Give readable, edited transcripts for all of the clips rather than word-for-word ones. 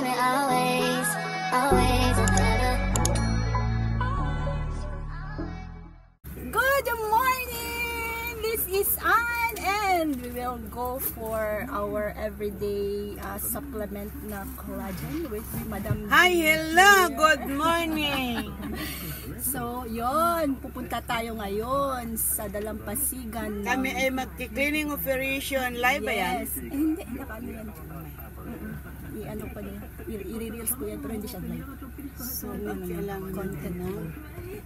want it always, always. Good morning! This is Ann and we will go for our everyday supplement na collagen with Madam Hi, hello! Good morning! So, yon, pupunta tayo ngayon sa Dalampasigan. Kami ay magki-cleaning operation. Live ba yan? Yes. Hindi, nakaano yan. I-ano pa niya. I-reels ko yan, pero hindi siya live. So, content na.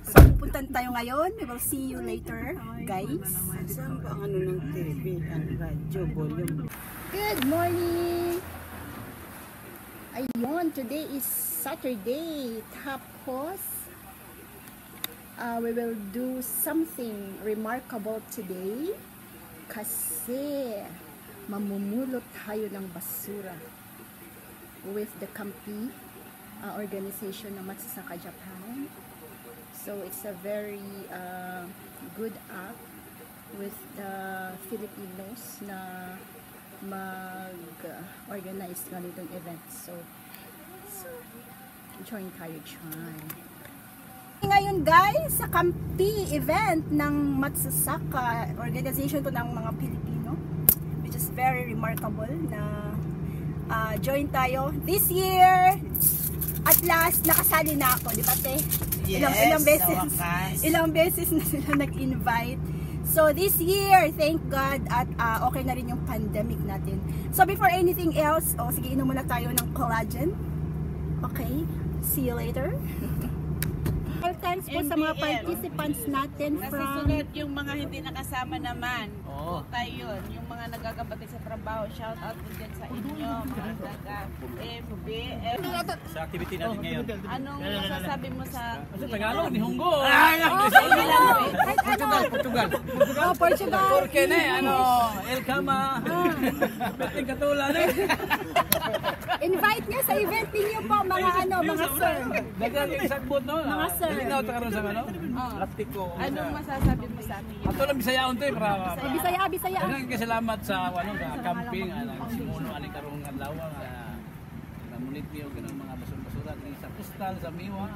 So, pupunta tayo ngayon. We will see you later, guys. Saan ba ang ano ng TV? Ang radyo, volume? Good morning! Ayun, today is Saturday. Tapos, we will do something remarkable today kasi mamumulot tayo ng basura with the Kampi organization na Matsasaka Japan. So it's a very good act with the Filipinos na mag-organize ganitong event. So join tayo dyan. Ngayon guys, sa Kampi event ng Matsasaka organization to ng mga Pilipino, which is very remarkable na join tayo this year. At last nakasali na ako, di ba te? Yes, ilang beses na sila nag-invite. So this year, thank God at okay na rin yung pandemic natin. So before anything else, sige, inom muna tayo ng collagen. Okay, see you later. Thanks po sa mga participants natin from... Nasusunod yung mga hindi nakasama naman. Oo. Tayo yun. Yung mga nagagabatid sa trabaho. Shout out po dyan sa inyo. Mga taga-FB. Sa activity natin ngayon. Anong masasabi mo sa... Sa Tagalog, ni Hunggo. Portugal. Portugal. Porque na El Kama. Beting katula na. Invite niya sa event niyo po mga mga sir. Dagang sagbot no. Mga sir. Linaw ta karon sa Laptiko. Anong masasabi mo sa amin? Ato lang Bisayaon to para. Bisaya. Dagang salamat sa sa camping simuno ani karong adlaw namunit niyo ganang mga basura-basura sa postal sa Miwa.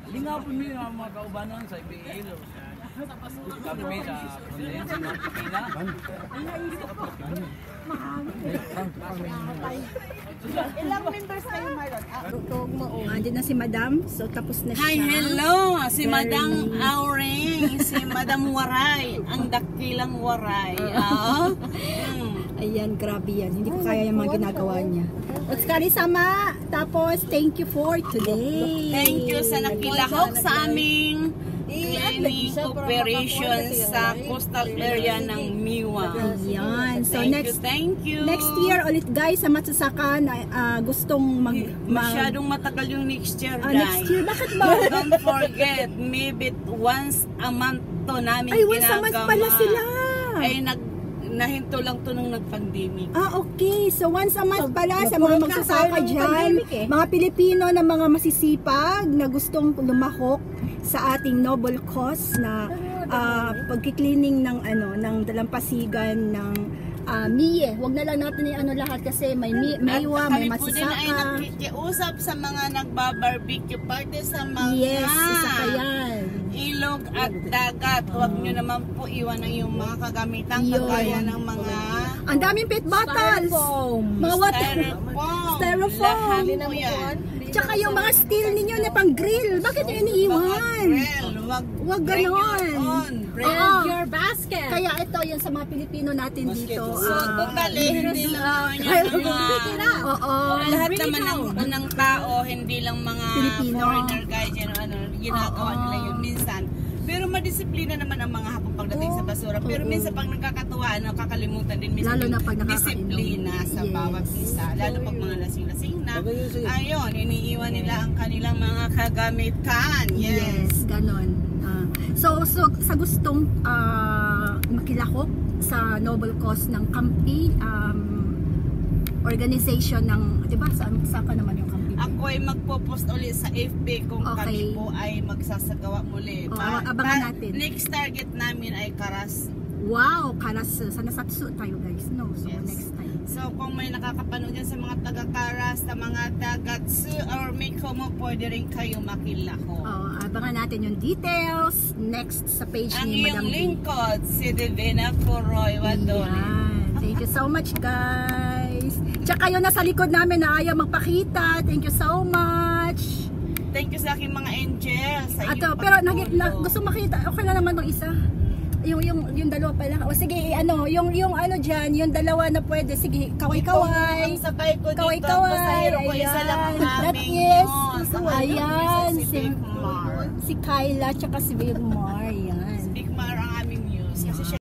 Lingaw po mi mga kaubanan sa Iloilo. Kami sa Pina. Ilang members kayo, Marlon? Andun na si Madam. So tapos na siya. Hi, hello! Si Madam Auring, si Madam Waray, ang dakilang Waray. Ayan, grabe yan. Hindi ko kaya yung mga ginagawa niya. Otsukari sama. Tapos, thank you for today. Thank you sa nakilahok sa aming cleaning operation sa coastal area ng Miwa. Ayan. So, Thank you. Next year ulit guys sa Matsasaka na gustong masyadong matagal yung next year, guys. Next year? Bakit ba? Don't forget, maybe once a month to namin ginagawa. Ay, once a month pala sila. Ay, nahinto lang to nung nag-pandemic. Okay. So, once a month pala sa mga magsasaka dyan, mga Pilipino na mga masisipag na gustong lumahok sa ating noble cause na pagki-cleaning ng dalampasigan ng Miye. Huwag na lang natin lahat kasi may Miwa, may Matsasaka. Kami po din ay nakikiusap sa mga nagbabarbecue party sa mga isa pa yan. Ilog at dagat. Huwag nyo naman po iwan ang yung mga kagamitan kagaya ng mga ang daming pet bottles, mga water styrofoam. Lahat po yan. Tsaka yung mga steel ninyo na pang grill, bakit nyo iniiwan? Wag ganon. Bring your basket. Kaya ito yung sa mga Pilipino natin dito. Hindi lang lahat naman ng tao, hindi lang mga foreigner guys, ginagawa nila yun minsan. Pero madisiplina naman ang mga hapon pagdating sa basura. Pero minsan pag nagkakatuwa, nakakalimutan din minsan yung disiplina sa bawat isa. Lalo pag mga lasing-lasing na. Ayun, iniiwan nila ang kanilang mga kagamitan. Yes, ganon. So sa gustong makilahok sa noble cause ng Kampi organization ng, di ba, saan ka naman yung Kampi? Ako ay magpo-post ulit sa FB kung kami po ay magsasagawa muli. Abangan natin. Next target namin ay Karas Wow, Karas, sana Satsu tayo guys, no? So Yes. next time. So kung may nakakapanood dyan sa mga taga-Karas, sa mga taga-Tsu or Mikomo, pwede rin kayo makilako. Abangan natin yung details next sa page Ang ni iyong Madam B. lingkod, si Divina Poroy Wadoli. Yan. Thank you so much guys. Tsaka yun nasa likod namin na ayaw magpakita. Thank you so much. Thank you sa aking mga angels. Sa Ato, iyong pero pagtulong. gusto makita. Okay na naman tong isa. Yung dalawa pa lang. O sige, yung ano diyan, yung dalawa na pwede. Sige, kaway-kaway. Ang sakay ko dito, Kaway-kaway. pasahero ko, isa lang ang That aming is, no, ayan, si Big Mar. si Kyla tsaka si Vilmar. Yan. Big Mar ang aming muse. Kasi siya